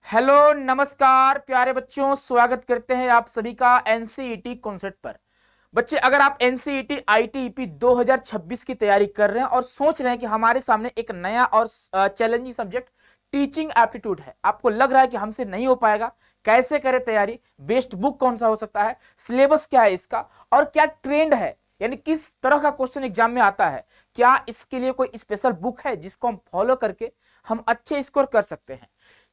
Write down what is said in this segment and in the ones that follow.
Hello नमस्कार प्यारे बच्चों, स्वागत करते हैं आप सभी का एनसीईटी कॉन्सेप्ट पर। बच्चे, अगर आप एनसीईटी आईटीईपी 2026 की तैयारी कर रहे हैं और सोच रहे हैं कि हमारे सामने एक नया और चैलेंजिंग सब्जेक्ट टीचिंग एप्टीट्यूड है, आपको लग रहा है कि हमसे नहीं हो पाएगा, कैसे करें तैयारी, बेस्ट बुक कौन सा हो सकता है, सिलेबस क्या है इसका और क्या ट्रेंड है, यानी किस तरह का क्वेश्चन एग्जाम में आता है, क्या इसके लिए कोई स्पेशल बुक है जिसको हम फॉलो करके हम अच्छे स्कोर कर सकते हैं।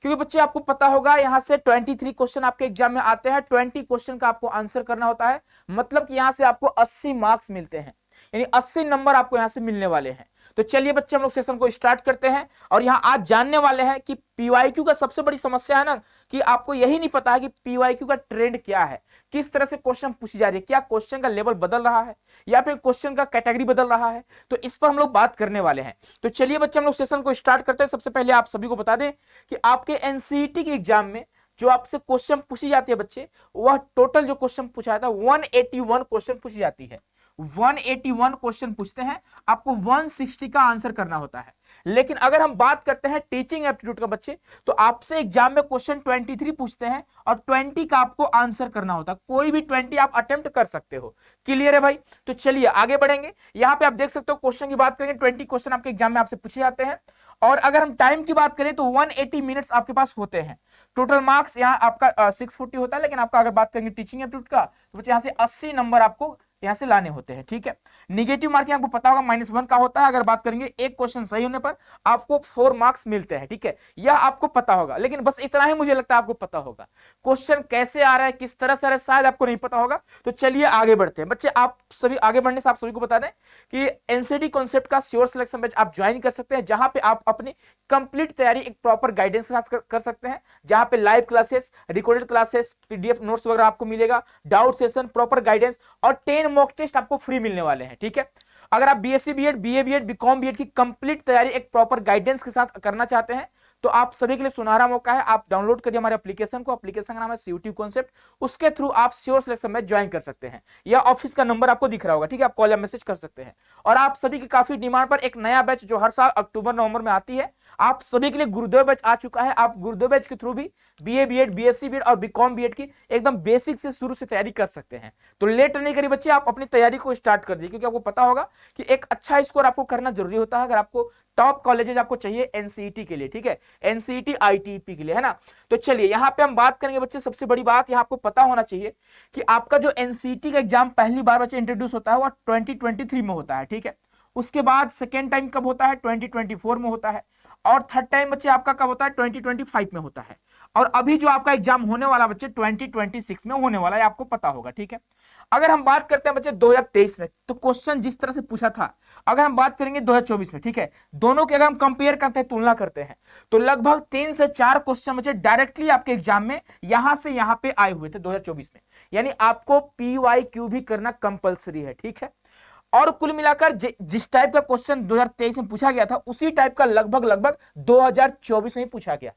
क्योंकि बच्चे आपको पता होगा यहां से 23 क्वेश्चन आपके एग्जाम में आते हैं, 20 क्वेश्चन का आपको आंसर करना होता है, मतलब कि यहां से आपको 80 मार्क्स मिलते हैं, यानी 80 नंबर आपको यहां से मिलने वाले हैं। तो चलिए बच्चे हम लोग सेशन को स्टार्ट करते हैं और यहां आज जानने वाले हैं कि पीवाईक्यू का सबसे बड़ी समस्या है ना कि आपको यही नहीं पता है कि पीवाईक्यू का ट्रेंड क्या है, किस तरह से क्वेश्चन पूछी जा रही है, क्या क्वेश्चन का लेवल बदल रहा है या फिर क्वेश्चन का कैटेगरी बदल रहा है। तो इस पर हम लोग बात करने वाले हैं। तो चलिए बच्चे हम लोग सेशन को स्टार्ट करते हैं। सबसे पहले आप सभी को बता दें कि आपके एनसीईटी के एग्जाम में जो आपसे क्वेश्चन पूछी जाती है बच्चे, वह टोटल जो क्वेश्चन पूछा जाता है 181 क्वेश्चन पूछी जाती है। 181 क्वेश्चन पूछते हैं, आपको 160 का आंसर करना होता है। लेकिन अगर हम बात करते हैं टीचिंग एप्टीट्यूड का बच्चे, तो आपसे एग्जाम में क्वेश्चन 23 पूछते हैं और 20 का आपको आंसर करना होता है। कोई भी 20 आप अटेम्प्ट कर सकते हो। क्लियर है भाई? तो चलिए आगे बढ़ेंगे। यहां पे आप देख सकते हो क्वेश्चन की बात करेंगे, 20 क्वेश्चन आपके एग्जाम में आपसे पूछे जाते हैं। और अगर हम टाइम की बात करें तो 180 मिनट्स आपके पास होते हैं। टोटल मार्क्स यहाँ आपका 640 होता है, लेकिन आपका अगर बात करेंगे टीचिंग एप्टीट्यूड का तो बच्चे यहाँ से 80 नंबर आपको यहां से लाने होते हैं। ठीक है, निगेटिव मार्किंग आपको पता होगा -1 का होता है। अगर बात करेंगे एक क्वेश्चन सही होने पर आपको 4 मार्क्स मिलते हैं। ठीक है, यह आपको पता होगा, लेकिन बस इतना ही मुझे लगता है आपको पता होगा। क्वेश्चन कैसे आ रहा है, किस तरह से आ रहा है, शायद आपको नहीं पता होगा। तो चलिए आगे बढ़ते हैं। बच्चे आप सभी आगे बढ़ने से आप सभी को बता दें कि एनसीईटी कॉन्सेप्ट का श्योर सिलेक्शन बैच आप ज्वाइन कर सकते हैं, जहां पे आप अपनी कंप्लीट तैयारी एक प्रॉपर गाइडेंस के साथ कर सकते हैं, जहां पे live classes, recorded classes, PDF notes वगैरह आपको मिलेगा, डाउट सेशन, प्रॉपर गाइडेंस और 10 मॉक टेस्ट आपको फ्री मिलने वाले हैं। ठीक है, अगर आप BSc BEd, BA BEd, BCom BEd की कंप्लीट तैयारी एक प्रॉपर गाइडेंस के साथ करना चाहते हैं तो आप सभी के लिए सुनहरा मौका है। आप डाउनलोड करिए हमारे एप्लीकेशन को, एप्लीकेशन का नाम है सीयूटी कॉन्सेप्ट। उसके थ्रू आप श्योर सिलेक्शन में ज्वाइन कर सकते हैं, या ऑफिस का नंबर आपको दिख रहा होगा। ठीक है, आप कॉल या मैसेज कर सकते हैं। और आप सभी की काफी डिमांड पर एक नया बैच जो हर साल अक्टूबर नवंबर में आती है, आप सभी के लिए गुरुदेव बैच आ चुका है। आप गुरुदेव बैच के थ्रू भी बीए बीएड, बीएससी बीएड और बीकॉम बीएड की एकदम बेसिक से शुरू से तैयारी कर सकते हैं। तो लेट नहीं करिए बच्चे, आप अपनी तैयारी को स्टार्ट कर दीजिए, क्योंकि आपको पता होगा कि एक अच्छा स्कोर आपको करना जरूरी होता है अगर आपको टॉप कॉलेजेस आपको चाहिए एनसीईटी के लिए। ठीक है, एनसीईटी आईटीईपी के लिए, है ना। तो चलिए यहां पे हम बात करेंगे बच्चे, सबसे बड़ी बात यहां आपको पता होना चाहिए कि आपका जो एनसीईटी का एग्जाम पहली बार बच्चे इंट्रोड्यूस होता है वो 2023 में होता है। ठीक है, उसके बाद सेकेंड टाइम कब होता है? 2024 में होता है। और थर्ड टाइम बच्चे आपका कब होता है? 2025 में होता है। और अभी जो आपका एग्जाम होने वाला बच्चे 2026 में होने वाला है, आपको पता होगा। ठीक है, अगर हम बात करते हैं बच्चे 2023 में, तो क्वेश्चन जिस तरह से पूछा था, अगर हम बात करेंगे 2024 में, ठीक है, दोनों के अगर हम कंपेयर करते हैं, तुलना करते हैं, तो लगभग 3 से 4 क्वेश्चन बच्चे डायरेक्टली आपके एग्जाम में यहां से यहां पे आए हुए थे 2024 में। यानी आपको पीवाईक्यू भी करना कंपलसरी है। ठीक है, और कुल मिलाकर जिस टाइप का क्वेश्चन 2023 में पूछा गया था, उसी टाइप का लगभग लगभग 2024 में ही पूछा गया।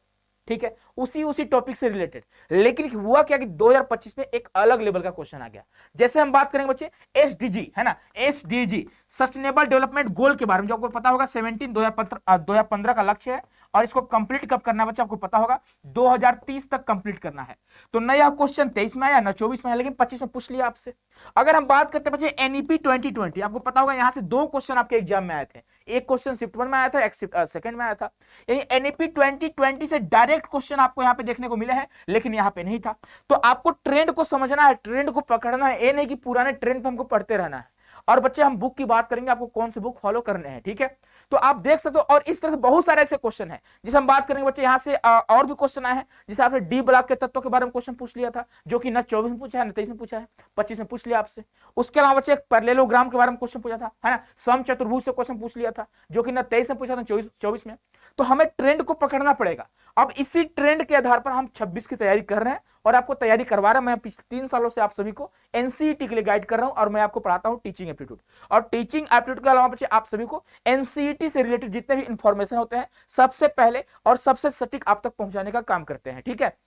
ठीक है, उसी टॉपिक से रिलेटेड। लेकिन हुआ क्या कि 2025 में एक अलग लेवल का क्वेश्चन आ गया। जैसे हम बात करेंगे बच्चे एसडीजी, है ना, एसडीजी सस्टेनेबल डेवलपमेंट गोल के बारे में, जो आपको पता होगा 2015 का लक्ष्य है, और इसको कंप्लीट कब करना है बच्चे आपको पता होगा, 2030 तक कंप्लीट करना है। तो न यह क्वेश्चन 23 में आया, न 24 में आया, लेकिन 25 में पूछ लिया आपसे। अगर हम बात करते हैं बच्चे एनईपी 2020, आपको पता होगा यहां से 2 क्वेश्चन आपके एग्जाम में आए थे। एक क्वेश्चन शिफ्ट 1 में आया था, एक सेकंड में आया था। यानी एनईपी 2020 से डायरेक्ट क्वेश्चन आपको यहां पे देखने को मिले हैं, लेकिन यहां पे नहीं था। तो आपको ट्रेंड को समझना है, ट्रेंड को पकड़ना है, ये नहीं कि पुराने ट्रेंड पे हमको पढ़ते रहना है। और बच्चे हम बुक की बात करेंगे, आपको कौन से बुक फॉलो करने हैं। ठीक है, तो आप देख सकते हो, और इस तरह से बहुत सारे ऐसे क्वेश्चन हैं जिसे हम बात करेंगे बच्चे। यहां से और भी क्वेश्चन आए हैं, जिसे आपने डी ब्लॉक के तत्वों के बारे में क्वेश्चन पूछ लिया था, जो कि न 24 में पूछा है, न 23 में पूछा है, 25 में पूछ लिया आपसे। उसके अलावा बच्चे एक पैरेललोग्राम के बारे में क्वेश्चन पूछा था, है ना, समचतुर्भुज से क्वेश्चन पूछ लिया था, जो कि न 23 में पूछा था, 24 में। तो हमें ट्रेंड को पकड़ना पड़ेगा। अब इसी ट्रेंड के आधार पर हम 26 की तैयारी कर रहे हैं और आपको तैयारी करवा रहा हूं। मैं पिछले 3 सालों से आप सभी को एनसीईटी के लिए गाइड कर रहा हूं, और मैं आपको पढ़ाता हूं टीचिंग एप्टीट्यूड। और टीचिंग एप्टीट्यूड के अलावा बच्चे आप सभी को एनसीईटी से रिलेटेड जितने भी इंफॉर्मेशन होते हैं, सबसे पहले और सबसे सटीक आप तक पहुंचाने का काम करते हैं। ठीक है,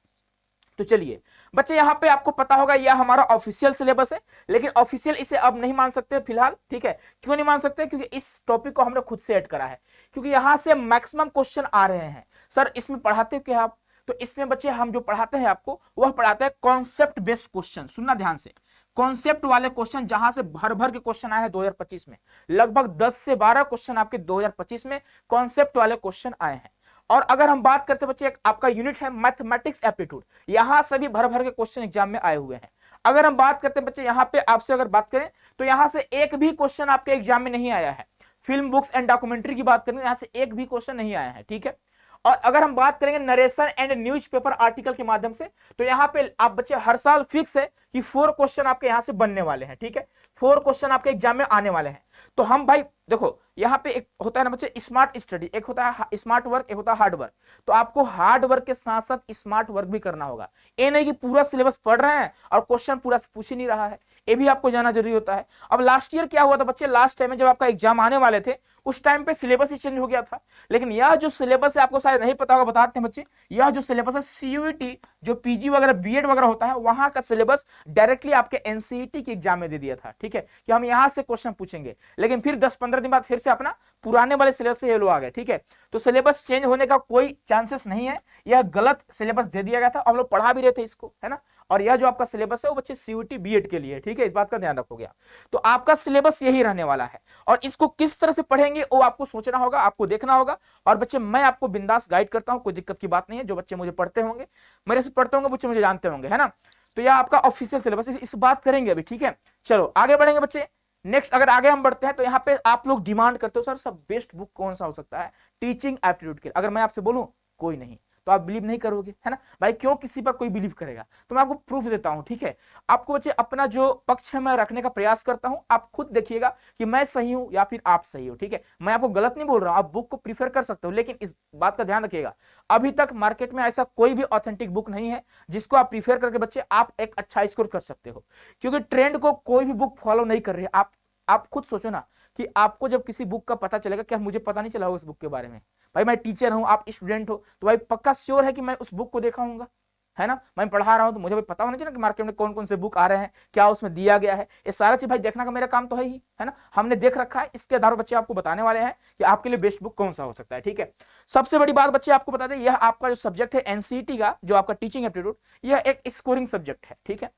तो चलिए बच्चे, यहां पे आपको पता होगा यह हमारा ऑफिशियल सिलेबस है, लेकिन ऑफिशियल इसे अब नहीं मान सकते फिलहाल। ठीक है, क्यों नहीं मान सकते? क्योंकि इस टॉपिक को हमने खुद से ऐड करा है, क्योंकि यहां से मैक्सिमम क्वेश्चन आ रहे हैं। सर इसमें पढ़ाते क्या आप? तो इसमें बच्चे हम जो पढ़ाते हैं आपको वह पढ़ाते हैं कॉन्सेप्ट बेस्ड क्वेश्चन। सुनना ध्यान से, कॉन्सेप्ट वाले क्वेश्चन जहां से भर भर के क्वेश्चन आए हैं 2025 में, लगभग 10 से 12 क्वेश्चन आपके 2025 में कॉन्सेप्ट वाले क्वेश्चन आए हैं। और अगर हम बात करते हैं बच्चे, एक आपका यूनिट है मैथमेटिक्स एप्टीट्यूड, यहां से भी भर भर के क्वेश्चन एग्जाम में आए हुए हैं। अगर हम बात करते हैं बच्चे यहां पे आपसे अगर बात करें तो यहां से एक भी क्वेश्चन आपके एग्जाम में नहीं आया है। फिल्म बुक्स एंड डॉक्यूमेंट्री की बात करें यहां से एक भी क्वेश्चन नहीं आया है, ठीक है। और अगर हम बात करेंगे नरेशन एंड न्यूज़पेपर आर्टिकल के माध्यम से, तो यहाँ पे आप बच्चे हर साल फिक्स है कि 4 क्वेश्चन आपके यहां से बनने वाले हैं, ठीक है। 4 क्वेश्चन आपके एग्जाम में आने वाले हैं। तो हम भाई देखो यहाँ पे एक होता है ना बच्चे स्मार्ट स्टडी, एक होता है स्मार्ट वर्क, एक होता है हार्ड वर्क। तो आपको हार्ड वर्क के साथ साथ स्मार्ट वर्क भी करना होगा। ये नहीं कि पूरा सिलेबस पढ़ रहे हैं और क्वेश्चन पूरा पूछ ही नहीं रहा है, ये भी आपको जाना जरूरी होता है। अब लास्ट ईयर क्या हुआ था बच्चे, लास्ट टाइम में जब आपका एग्जाम आने वाले थे उस टाइम पे सिलेबस ही चेंज हो गया था। लेकिन यह जो सिलेबस है आपको शायद नहीं पता होगा, बताते हैं बच्चे, यह जो सिलेबस है सीयूईटी जो पीजी वगैरह बीएड वगैरह होता है वहां का सिलेबस डायरेक्टली आपके एनसीईटी के एग्जाम में दे दिया था, ठीक है, कि हम यहां से क्वेश्चन पूछेंगे। लेकिन फिर 10-15 दिन बाद फिर से अपना पुराने वाले सिलेबस पे ये लोग आ गए, ठीक है। तो सिलेबस चेंज होने का कोई चांसेस नहीं है, यह गलत सिलेबस दे दिया गया था, हम लोग पढ़ा भी रहे थे इसको, है ना। और यह जो आपका सिलेबस है वो बच्चे सीयूईटी बीएड के लिए, ठीक है, इस बात का ध्यान रखोगे आप। तो आपका सिलेबस यही रहने वाला है और इसको किस तरह से पढ़ेंगे वो आपको सोचना होगा, आपको देखना होगा। और बच्चे मैं आपको बिंदास गाइड करता हूं, कोई दिक्कत की बात नहीं है। जो बच्चे मुझे पढ़ते होंगे, मेरे से पढ़ते होंगे, बच्चे मुझे जानते होंगे, है ना। तो यह आपका ऑफिशियल सिलेबस है, इस बात करेंगे अभी, ठीक है। चलो आगे बढ़ेंगे बच्चे। नेक्स्ट अगर आगे हम बढ़ते हैं तो यहाँ पे आप लोग डिमांड करते हो सर सब बेस्ट बुक कौन सा हो सकता है टीचिंग एप्टीट्यूड के लिए। अगर मैं आपसे बोलूं कोई नहीं, तो आप बिलीव नहीं करोगे, है ना भाई। क्यों किसी पर कोई बिलीव करेगा, तो मैं आपको प्रूफ देता हूं, ठीक है। आपको बच्चे अपना जो पक्ष है मैं रखने का प्रयास करता हूं, आप खुद देखिएगा कि मैं सही हूं या फिर आप सही हो, ठीक है। मैं आपको गलत नहीं बोल रहा हूं, आप बुक को प्रीफर कर सकते हो, लेकिन इस बात का ध्यान रखिएगा अभी तक मार्केट में ऐसा कोई भी ऑथेंटिक बुक नहीं है जिसको आप प्रीफर करके बच्चे आप एक अच्छा स्कोर कर सकते हो। क्योंकि ट्रेंड को कोई भी बुक फॉलो नहीं कर रही है। आप खुद सोचो ना कि आपको जब किसी बुक का पता चलेगा, क्या मुझे पता नहीं चला होगा उस बुक के बारे में। भाई मैं टीचर हूं, आप स्टूडेंट हो, तो भाई पक्का श्योर है कि मैं उस बुक को देखा हूंगा, है ना। मैं पढ़ा रहा हूं तो मुझे भाई पता होना चाहिए ना कि मार्केट में कौन कौन से बुक आ रहे हैं, क्या उसमें दिया गया है। ये सारा चीज भाई देखना का मेरा काम तो है ही, है ना। हमने देख रखा है, इसके आधार पर बच्चे आपको बताने वाले हैं कि आपके लिए बेस्ट बुक कौन सा हो सकता है, ठीक है। सबसे बड़ी बात बच्चे आपको बता दें, यह आपका जो सब्जेक्ट है एनसीईटी का, जो आपका टीचिंग एप्टीट्यूड, यह एक स्कोरिंग सब्जेक्ट है, ठीक है।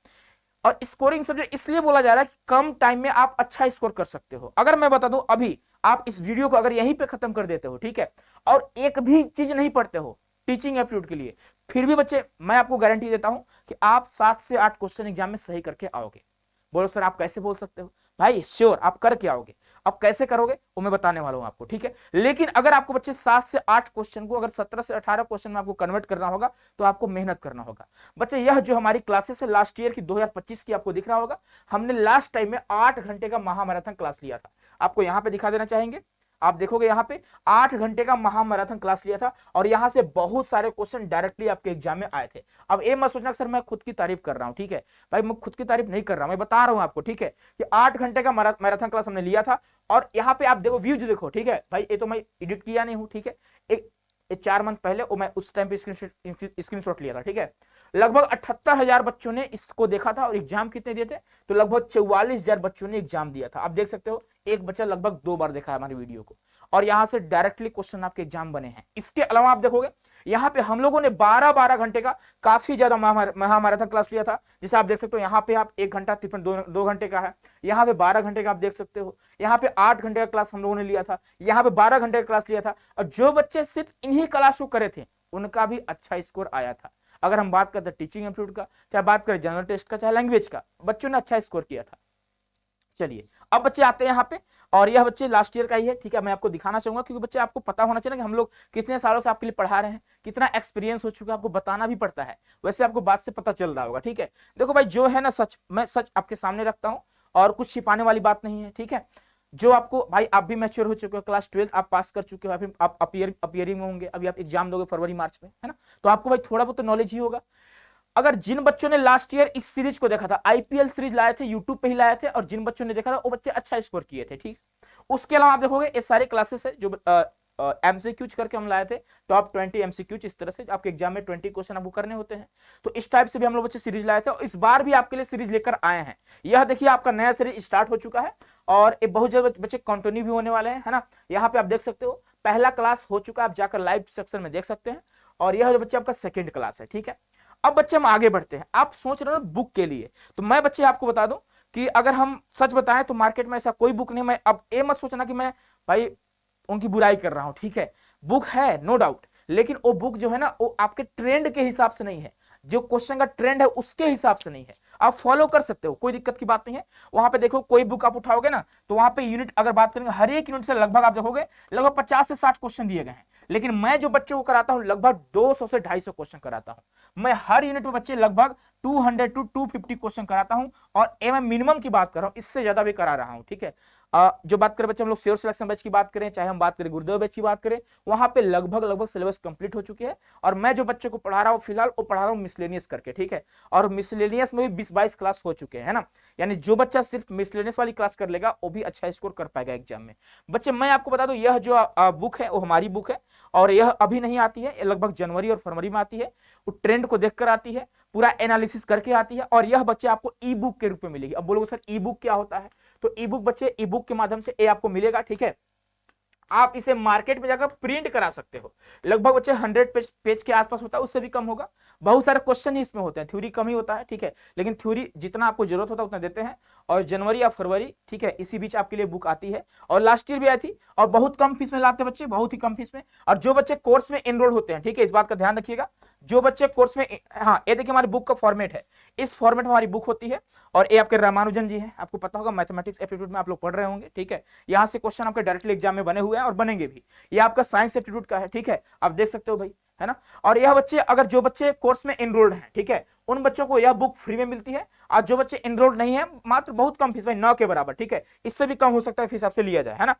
और स्कोरिंग सब्जेक्ट इसलिए बोला जा रहा है कि कम टाइम में आप अच्छा स्कोर कर सकते हो। अगर मैं बता दूं अभी आप इस वीडियो को अगर यहीं पे खत्म कर देते हो, ठीक है, और एक भी चीज नहीं पढ़ते हो टीचिंग एप्टीट्यूड के लिए, फिर भी बच्चे मैं आपको गारंटी देता हूं कि आप 7 से 8 क्वेश्चन एग्जाम में सही करके आओगे। बोलो सर आप कैसे बोल सकते हो, भाई श्योर आप करके आओगे। अब कैसे करोगे वो मैं बताने वाला हूं आपको, ठीक है। लेकिन अगर आपको बच्चे 7 से 8 क्वेश्चन को अगर 17 से 18 क्वेश्चन में आपको कन्वर्ट करना होगा तो आपको मेहनत करना होगा। बच्चे यह जो हमारी क्लासेस है लास्ट ईयर की 2025 की, आपको दिख रहा होगा हमने लास्ट टाइम में 8 घंटे का महामैराथन क्लास लिया था। आपको यहां पे दिखा देना चाहेंगे, आप देखोगे यहाँ पे 8 घंटे का महामैराथन क्लास लिया था और यहाँ से बहुत सारे क्वेश्चन डायरेक्टली आपके एग्जाम में आए थे। अब ये मत सोचना सर मैं खुद की तारीफ कर रहा हूँ, ठीक है भाई, मैं खुद की तारीफ नहीं कर रहा हूँ, मैं बता रहा हूँ आपको, ठीक है, कि 8 घंटे का मैराथन क्लास हमने लिया था। और यहाँ पे आप देखो व्यूज देखो, ठीक है भाई, ये तो मैं एडिट किया नहीं हूँ, ठीक है। एक 4 मंथ पहले वो मैं उस टाइम पे स्क्रीनशॉट लिया था, ठीक है। लगभग 78,000 बच्चों ने इसको देखा था और एग्जाम कितने दिए थे, तो लगभग 44,000 बच्चों ने एग्जाम दिया था। आप देख सकते हो एक बच्चा लगभग 2 बार देखा है हमारी वीडियो को और यहां से डायरेक्टली क्वेश्चन आपके एग्जाम बने हैं। इसके अलावा आप देखोगे यहाँ पे हम लोगों ने 12-12 घंटे का काफी ज्यादा महामैराथन क्लास लिया था, जिसे आप देख सकते हो यहाँ पे आप 1 घंटा 2 घंटे का है, यहाँ पे 12 घंटे का आप देख सकते हो, यहाँ पे 8 घंटे का क्लास हम लोगों ने लिया था, यहाँ पे 12 घंटे का क्लास लिया था। और जो बच्चे सिर्फ इन्हीं क्लास को करे थे उनका भी अच्छा स्कोर आया था। अगर हम बात करते हैं टीचिंग एप्टीट्यूड का, चाहे बात करें जनरल टेस्ट का, चाहे लैंग्वेज का, बच्चों ने अच्छा स्कोर किया था। चलिए अब बच्चे आते हैं यहाँ पे, और यह बच्चे लास्ट ईयर का ही है, ठीक है। मैं आपको दिखाना चाहूंगा क्योंकि बच्चे आपको पता होना चाहिए ना कि हम लोग कितने सालों से आपके लिए पढ़ा रहे हैं, कितना एक्सपीरियंस हो चुका है, आपको बताना भी पड़ता है। वैसे आपको बात से पता चल रहा होगा, ठीक है। देखो भाई जो है ना सच, मैं सच आपके सामने रखता हूँ और कुछ छिपाने वाली बात नहीं है, ठीक है। जो आपको भाई आप भी मैच्योर हो चुके हो, क्लास 12 आप पास कर चुके हो, अभी आप अपीयरिंग में होंगे, अभी आप एग्जाम दोगे फरवरी मार्च में, है ना। तो आपको भाई थोड़ा बहुत तो नॉलेज ही होगा। अगर जिन बच्चों ने लास्ट ईयर इस सीरीज को देखा था, आईपीएल सीरीज लाए थे, यूट्यूब पे ही लाए थे, और जिन बच्चों ने देखा था वो बच्चे अच्छा स्कोर किए थे, ठीक। उसके अलावा आप देखोगे ये सारे क्लासेस है जो एमसीक्यूज करके हम लाए थे, टॉप 20 एमसीक्यूज, इस तरह से आपके एग्जाम में 20 क्वेश्चन आपको करने होते हैं। तो इस टाइप से भी हम लोग बच्चे सीरीज लाए थे और इस बार भी आपके लिए सीरीज लेकर आए हैं। यह देखिए आपका नया सीरीज स्टार्ट हो चुका है और ये बहुत जल्द बच्चे कंटिन्यू भी होने वाले हैं, है ना। यहाँ पे आप देख सकते हो पहला क्लास हो चुका है, आप जाकर लाइव सेक्शन में देख सकते हैं। और यह जो बच्चे आपका सेकंड क्लास है, ठीक है। अब बच्चे हम आगे बढ़ते हैं। आप सोच रहे हो बुक के लिए, तो मैं बच्चे आपको बता दूं कि अगर हम सच बताएं तो मार्केट में ऐसा कोई बुक नहीं। मैं अब ये मत सोचना कि मैं भाई उनकी बुराई कर रहा हूं, ठीक है, बुक है नो डाउट, लेकिन वो बुक जो है ना वो आपके ट्रेंड के हिसाब से नहीं है, जो क्वेश्चन का ट्रेंड है उसके हिसाब से नहीं है। आप फॉलो कर सकते हो, कोई दिक्कत की बात नहीं है। वहां पे देखो कोई बुक आप उठाओगे ना तो वहां पे यूनिट अगर बात करेंगे, हर एक यूनिट से लगभग आप देखोगे लगभग 50 से 60 क्वेश्चन दिए गए हैं, लेकिन मैं जो बच्चों को कराता हूं लगभग 200 से 250 क्वेश्चन कराता हूं। मैं हर यूनिट में बच्चे लगभग 200 टू 250 क्वेश्चन कराता हूं, और ये मैं मिनिमम की बात कर रहा हूं, इससे ज्यादा भी करा रहा हूं, ठीक है। जो बात करें बच्चे हम लोग श्योर सिलेक्शन बैच की बात करें, चाहे हम बात करें गुरुदेव बैच की बात करें, वहां पे लगभग सिलेबस कंप्लीट हो चुके हैं। और मैं जो बच्चों को पढ़ा रहा हूं फिलहाल वो पढ़ा रहा हूं मिसलेनियस करके, ठीक है। और मिसलेनियस में भी 20-22 क्लास हो चुके हैं, है ना। यानी जो बच्चा सिर्फ मिसलेनियस वाली क्लास कर लेगा वो भी अच्छा स्कोर कर पाएगा एग्जाम में। बच्चे मैं आपको बता दूं यह जो बुक है वो हमारी बुक है, और यह अभी नहीं आती है, लगभग जनवरी और फरवरी में आती है। वो ट्रेंड को देखकर आती है, पूरा एनालिसिस करके आती है, और यह बच्चे आपको ई बुक के रूप में मिलेगी। अब बोलोगे सर ई बुक क्या होता है, तो ई बुक बच्चे ई बुक के माध्यम से ये आपको मिलेगा, ठीक है। आप इसे मार्केट में जाकर प्रिंट करा सकते हो। लगभग बच्चे 100 पेज के आसपास होता है, उससे भी कम होगा। बहुत सारे क्वेश्चन ही इसमें होते हैं, थ्योरी कम ही होता है, ठीक है, लेकिन थ्योरी जितना आपको जरूरत होता है उतना देते हैं। और जनवरी या फरवरी, ठीक है, इसी बीच आपके लिए बुक आती है। और लास्ट ईयर भी आई थी, और बहुत कम फीस में लाते हैं बच्चे, बहुत ही कम फीस में। और जो बच्चे कोर्स में एनरोल होते हैं, ठीक है, इस बात का ध्यान रखिएगा, जो बच्चे कोर्स में, हाँ ये देखिए हमारी बुक का फॉर्मेट है, इस फॉर्मेट में हमारी बुक होती है। और ये आपके रामानुजन जी हैं, आपको पता होगा मैथमेटिक्स एप्टीट्यूड में आप लोग पढ़ रहे होंगे, ठीक है। यहाँ से क्वेश्चन आपके डायरेक्टली एग्जाम में बने हुए हैं और बनेंगे भी। ये आपका साइंस एप्टीट्यूड का है, ठीक है, आप देख सकते हो भाई, है ना। और यह बच्चे अगर जो बच्चे कोर्स में एनरोल्ड हैं, ठीक है, उन बच्चों को यह बुक फ्री में मिलती है। और जो बच्चे एनरोल्ड नहीं है मात्र बहुत कम फीस, भाई 9 के बराबर, ठीक है, इससे भी कम हो सकता है फीस आपसे लिया जाए, है ना।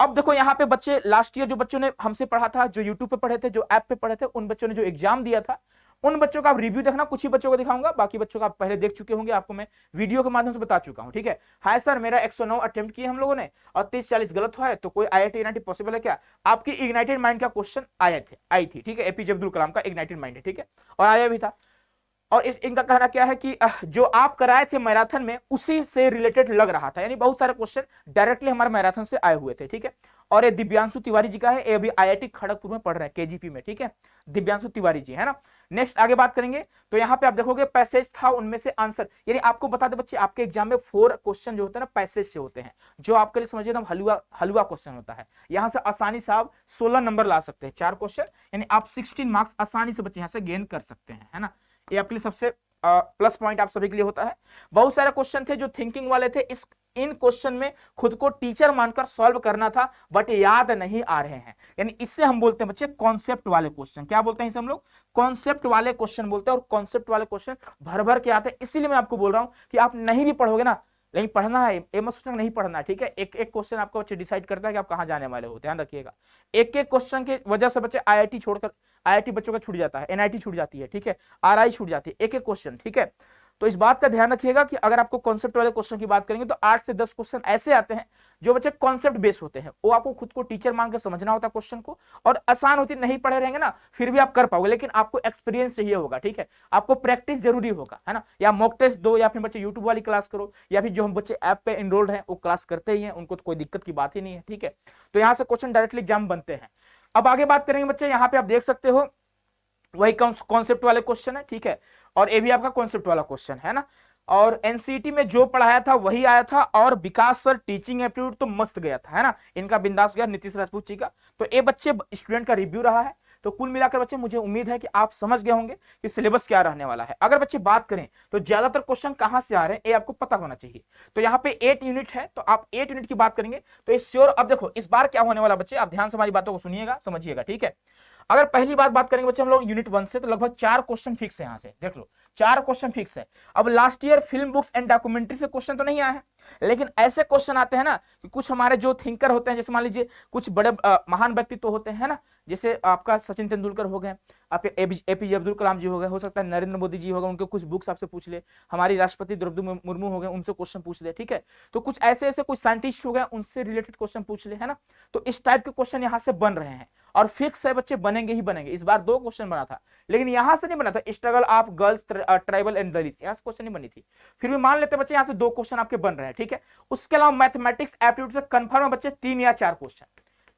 अब देखो यहाँ पे बच्चे लास्ट ईयर जो बच्चों ने हमसे पढ़ा था, जो यूट्यूब पे पढ़े थे, जो ऐप पे पढ़े थे, उन बच्चों ने जो एग्जाम दिया था, उन बच्चों का आप रिव्यू देखना, कुछ ही बच्चों को दिखाऊंगा, बाकी बच्चों का आप पहले देख चुके होंगे, आपको मैं वीडियो के माध्यम से बता चुका हूं, ठीक है। हाय सर मेरा 109 अटेम्प्ट किए हम लोगों ने और 30-40 गलत हुआ है, तो कोई IIT NIT पॉसिबल है क्या? आपकी इग्नाइटेड माइंड का क्वेश्चन आई थी, ठीक है, APJ अब्दुल कलाम का इग्नाइटेड माइंड है, ठीक है, और आया भी था। और इनका कहना क्या है कि जो आप कराए थे मैराथन में उसी से रिलेटेड लग रहा था, यानी बहुत सारे क्वेश्चन डायरेक्टली हमारे मैराथन से आए हुए थे, ठीक है। और ये दिव्यांशु तिवारी जी का है, ये अभी IIT खड़गपुर में पढ़ रहे हैं, KGP में, ठीक है, दिव्यांशु तिवारी जी, है ना। नेक्स्ट आगे बात करेंगे तो यहाँ पे आप देखोगे पैसेज था, उनमें से आंसर, यानी आपको बता दे बच्चे आपके एग्जाम में 4 क्वेश्चन जो होते हैं ना पैसेज से होते हैं, जो आपके लिए समझिए एकदम हलवा क्वेश्चन होता है। यहाँ से आसानी से आप 16 नंबर ला सकते हैं, 4 क्वेश्चन, यानी आप 16 मार्क्स आसानी से बच्चे यहाँ से गेन कर सकते हैं, है ना। ये आपके लिए सबसे प्लस पॉइंट आप सभी के लिए होता है। बहुत सारे क्वेश्चन थे जो थिंकिंग वाले थे, इन क्वेश्चन में खुद को टीचर मानकर सॉल्व करना था, बट याद नहीं आ रहे हैं, यानी इससे हम बोलते हैं बच्चे कॉन्सेप्ट वाले क्वेश्चन। क्या बोलते हैं इसे हम लोग? कॉन्सेप्ट वाले क्वेश्चन बोलते हैं, और कॉन्सेप्ट वाले क्वेश्चन भर भर के आते हैं। इसीलिए मैं आपको बोल रहा हूं कि आप नहीं भी पढ़ोगे ना, लेकिन पढ़ना है, ये मत सोचना नहीं पढ़ना है, ठीक है। एक एक क्वेश्चन आपका बच्चे डिसाइड करता है कि आप कहां जाने वाले हो, ध्यान रखिएगा। एक एक क्वेश्चन के वजह से बच्चे IIT छोड़कर, IIT बच्चों का छूट जाता है, NIT छूट जाती है, ठीक है, RI छूट जाती है, एक एक क्वेश्चन, ठीक है। तो इस बात का ध्यान रखिएगा कि अगर आपको कॉन्सेप्ट वाले क्वेश्चन की बात करेंगे तो 8 से 10 क्वेश्चन ऐसे आते हैं जो बच्चे कॉन्सेप्ट बेस होते हैं, वो आपको खुद को टीचर मानकर समझना होता है क्वेश्चन को, और आसान होती, नहीं पढ़े रहेंगे ना फिर भी आप कर पाओगे, लेकिन आपको एक्सपीरियंस चाहिए होगा, ठीक है, आपको प्रैक्टिस जरूरी होगा, है ना। या मॉक टेस्ट दो, या फिर बच्चे यूट्यूब वाली क्लास करो, या फिर जो हम बच्चे ऐप पे एनरोल्ड हैं वो क्लास करते ही हैं, उनको तो कोई दिक्कत की बात ही नहीं है, ठीक है। तो यहाँ से क्वेश्चन डायरेक्टली एग्जाम बनते हैं। अब आगे बात करेंगे बच्चे, यहाँ पे आप देख सकते हो वही कॉन्सेप्ट वाले क्वेश्चन है, ठीक है, और ये भी आपका कॉन्सेप्ट वाला क्वेश्चन है ना। और NCERT में जो पढ़ाया था वही आया था, और विकास सर टीचिंग एप्टीट्यूड तो मस्त गया था, है ना, इनका बिंदास गया, नीतीश राजपूत जी का। तो ये बच्चे स्टूडेंट का रिव्यू रहा है। तो कुल मिलाकर बच्चे मुझे उम्मीद है कि आप समझ गए होंगे कि सिलेबस क्या रहने वाला है। अगर बच्चे बात करें तो ज्यादातर क्वेश्चन कहां से आ रहे हैं ये आपको पता होना चाहिए। तो यहाँ पे 8 यूनिट है, तो आप 8 यूनिट की बात करेंगे तो इस श्योर। अब देखो इस बार क्या होने वाला बच्चे, आप ध्यान से हमारी बातों को सुनिएगा, समझिएगा, ठीक है। अगर पहली बात करेंगे बच्चे हम लोग यूनिट 1 से, तो लगभग 4 क्वेश्चन फिक्स है, यहाँ से देख लो 4 क्वेश्चन फिक्स है। अब last year film books and documentary से क्वेश्चन तो नहीं आया है, लेकिन ऐसे क्वेश्चन आते हैं ना कि कुछ हमारे जो थिंकर होते हैं, जैसे मान लीजिए कुछ बड़े महान व्यक्तित्व तो होते हैं ना, जैसे आपका सचिन तेंदुलकर हो गए, आप APJ अब्दुल कलाम जी हो गए, हो सकता है नरेंद्र मोदी जी हो गए, उनके कुछ बुक्स आपसे पूछ ले, हमारी राष्ट्रपति द्रौपदी मुर्मू हो गए, उनसे क्वेश्चन पूछ ले, ठीक है। तो कुछ ऐसे कुछ साइंटिस्ट हो गए, उनसे रिलेटेड क्वेश्चन पूछ ले, है ना। तो इस टाइप के क्वेश्चन यहाँ से बन रहे हैं, और फिक्स है बच्चे, बनेंगे ही बनेंगे। इस बार 2 क्वेश्चन बना था, लेकिन यहां से नहीं बना था, struggle of girls tribal and Dalit, यहां से क्वेश्चन नहीं बनी थी। फिर भी मान लेते बच्चे यहाँ से 2 क्वेश्चन आपके बन रहे हैं, ठीक है। उसके अलावा मैथमेटिक्स एप्टीट्यूड से कंफर्म है बच्चे 3 या 4 क्वेश्चन,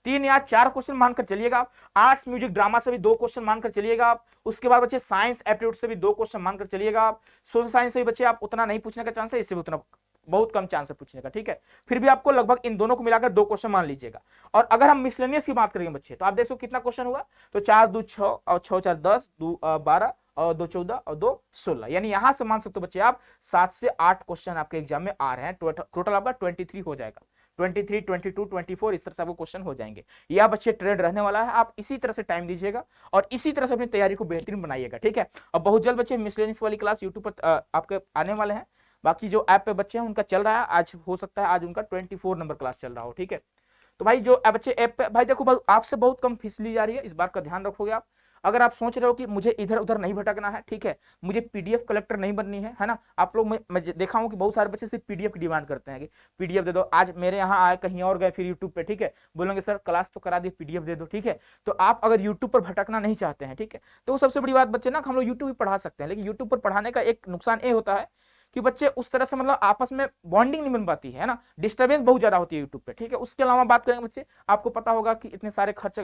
3 या 4 क्वेश्चन मानकर चलिएगा आप। आर्ट्स म्यूजिक ड्रामा से भी 2 क्वेश्चन मानकर चलिएगा आप। उसके बाद बच्चे साइंस एप्टीट्यूड से भी 2 क्वेश्चन मानकर चलिएगा आप। सोशल साइंस से भी बच्चे आप उतना नहीं पूछने का चांस है, इससे भी उतना बहुत कम चांस है पूछने का, ठीक है। फिर भी आपको लगभग इन दोनों को मिलाकर 2 क्वेश्चन मान लीजिएगा। और अगर हम मिसलेनियस की बात करेंगे बच्चे, तो आप देखो कितना क्वेश्चन हुआ, तो 4 2 6 और 6 4 10, 2 12 और 2 14 और 2 16, यानी यहां से मान सकते हो बच्चे आप 7 से 8 क्वेश्चन आपके एग्जाम में आ रहे हैं। टोटल आपका 23 हो जाएगा, 23 22 24 इस तरह से आपको क्वेश्चन हो जाएंगे। यह बच्चे ट्रेंड रहने वाला है, आप इसी तरह से टाइम दीजिएगा और इसी तरह से अपनी तैयारी को बेहतरीन बनाइएगा, ठीक है। और बहुत जल्द बच्चे मिसलेनियस वाली क्लास यूट्यूब पर आपके आने वाले हैं। बाकी जो ऐप पे बच्चे हैं उनका चल रहा है, आज हो सकता है आज उनका 24 नंबर क्लास चल रहा हो, ठीक है। तो भाई जो बच्चे ऐप पे, भाई देखो आपसे बहुत कम फीस ली जा रही है, इस बात का ध्यान रखोगे आप। अगर आप सोच रहे हो कि मुझे इधर उधर नहीं भटकना है, ठीक है, मुझे पीडीएफ कलेक्टर नहीं बननी है ना, आप लोग, मैं देखा हूं कि बहुत सारे बच्चे सिर्फ पीडीएफ की डिमांड करते हैं कि पीडीएफ दे दो। आज मेरे यहाँ आए, कहीं और गए, फिर यूट्यूब पे, ठीक है, बोलेंगे सर क्लास तो करा दी, पीडीएफ दे दो, ठीक है। तो आप अगर यूट्यूब पर भटकना नहीं चाहते हैं, ठीक है, तो सबसे बड़ी बात बच्चे ना, हम लोग यूट्यूब पर पढ़ा सकते हैं, लेकिन यूट्यूब पर पढ़ाने का एक नुकसान ये होता है कि बच्चे उस तरह से मतलब आपस में बॉन्डिंग नहीं बन पाती है ना, डिस्टर्बेंस बहुत ज्यादा होती है यूट्यूब पे, ठीक है। उसके अलावा बात करेंगे बच्चे, आपको पता होगा कि इतने सारे खर्च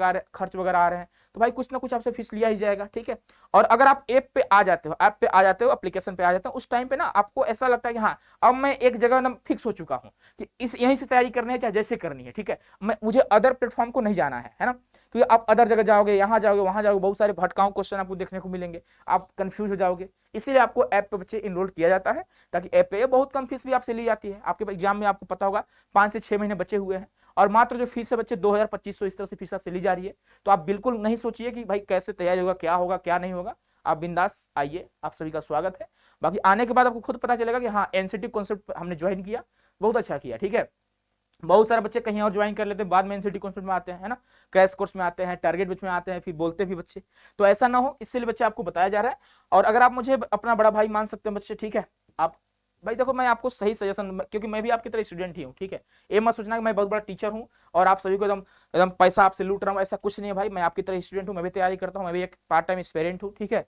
वगैरह आ रहे हैं, तो भाई कुछ ना कुछ आपसे फीस लिया ही जाएगा, ठीक है। और अगर आप ऐप पे आ जाते हो, एप्लीकेशन पे आ जाते हो, उस टाइम पे ना आपको ऐसा लगता है कि हाँ अब मैं एक जगह ना फिक्स हो चुका हूँ कि इस यहीं से तैयारी करनी है, चाहे जैसे करनी है, ठीक है, मुझे अदर प्लेटफॉर्म को नहीं जाना है ना, क्योंकि आप अदर जगह जाओगे, यहाँ जाओगे, वहां जाओगे, बहुत सारे भटकाऊ क्वेश्चन आपको देखने को मिलेंगे, आप कंफ्यूज हो जाओगे। इसीलिए आपको ऐप पे बच्चे इनरोल किया जाता है, ताकि ऐप पे बहुत कम फीस भी आपसे ली जाती है। आपके एग्जाम में आपको पता होगा 5 से 6 महीने बचे हुए हैं, और मात्र जो फीस है बच्चे 2000-2500 इस तरह से फीस आपसे ली जा रही है। तो आप बिल्कुल नहीं सोचिए कि भाई कैसे तैयारी होगा क्या नहीं होगा, आप बिंदास आइए, आप सभी का स्वागत है। बाकी आने के बाद आपको खुद पता चलेगा कि हाँ एनसीटी कॉन्सेप्ट हमने ज्वाइन किया, बहुत अच्छा किया, ठीक है। बहुत सारे बच्चे कहीं और ज्वाइन कर लेते हैं, बाद में एनसीटी कॉन्सेप्ट में आते हैं, है ना, क्रैश कोर्स में आते हैं, टारगेट बैच में आते हैं, फिर बोलते भी बच्चे। तो ऐसा ना हो, इसलिए बच्चे आपको बताया जा रहा है। और अगर आप मुझे अपना बड़ा भाई मान सकते हैं बच्चे, ठीक है, आप भाई देखो मैं आपको सही सजेशन, क्योंकि मैं भी आपकी तरह स्टूडेंट ही हूँ, ठीक है। ये मत सोचना कि मैं बहुत बड़ा टीचर हूँ और आप सभी को एकदम एकदम पैसा आपसे लूट रहा हूँ, ऐसा कुछ नहीं है भाई। मैं आपकी तरह स्टूडेंट हूँ, मैं भी तैयारी करता हूँ, मैं भी एक पार्ट टाइम एस्पिरेंट हूँ, ठीक है।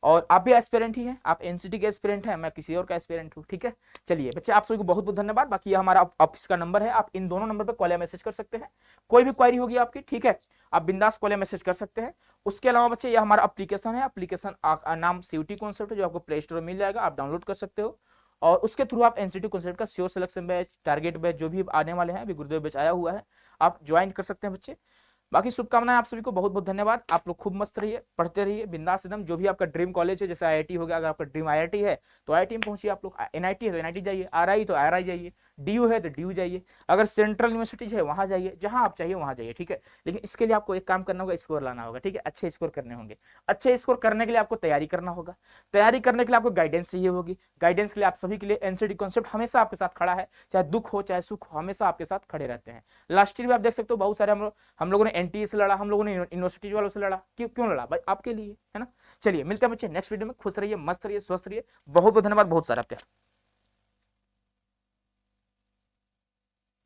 और आप भी एस्पिरेंट ही हैं, आप एनसीटी के एस्पिरेंट हैं, मैं किसी और का एस्पिरेंट हूँ, ठीक है। चलिए बच्चे, आप सभी को बहुत बहुत धन्यवाद। बाकी ये हमारा ऑफिस का नंबर है, आप इन दोनों नंबर पर कॉल या मैसेज कर सकते हैं, कोई भी क्वारी होगी आपकी, ठीक है, आप बिंदास कॉल या मैसेज कर सकते हैं। उसके अलावा बच्चे ये हमारा एप्लीकेशन है, एप्लीकेशन नाम सीयूटी कॉन्सेप्ट है, जो आपको प्ले स्टोर में मिल जाएगा, आप डाउनलोड कर सकते हो। और उसके थ्रू आप एनसीटी कॉन्सेप्ट का sure selection batch, target batch जो भी आने वाले हैं, अभी गुरुदेव बैच आया हुआ है, आप ज्वाइन कर सकते हैं बच्चे। बाकी शुभकामनाएं आप सभी को, बहुत बहुत धन्यवाद। आप लोग खूब मस्त रहिए, पढ़ते रहिए बिंदास एकदम। जो भी आपका ड्रीम कॉलेज है, जैसे आईआईटी हो गया, अगर आपका ड्रीम आईआईटी है तो आईआईटी में पहुंचिए आप लोग, एनआईटी है तो एनआईटी जाइए, आरआई तो आरआई जाइए, डीयू है तो डीयू जाइए, अगर सेंट्रल यूनिवर्सिटीज है वहां जाइए, जहां आप चाहिए वहां जाइए, ठीक है। लेकिन इसके लिए आपको एक काम करना होगा, स्कोर लाना होगा, ठीक है, अच्छे स्कोर करने होंगे। अच्छे स्कोर करने के लिए आपको तैयारी करना होगा, तैयारी करने के लिए आपको गाइडेंस चाहिए होगी, गाइडेंस के लिए आप सभी के लिए एनसीटी कॉन्सेप्ट हमेशा आपके साथ खड़ा है, चाहे दुख हो चाहे सुख हो, हमेशा आपके साथ खड़े रहते हैं। लास्ट ईयर भी आप देख सकते हो, बहुत सारे हम लोगों ने एनटीए से लड़ा, हम लोगों ने यूनिवर्सिटी वालों से लड़ा, क्यों लड़ा भाई, आपके लिए, है ना। चलिए मिलते हैं बच्चे नेक्स्ट वीडियो में, खुश रहिए, मस्त रहिए, स्वस्थ रहिए, बहुत बहुत धन्यवाद, बहुत सारा प्यार।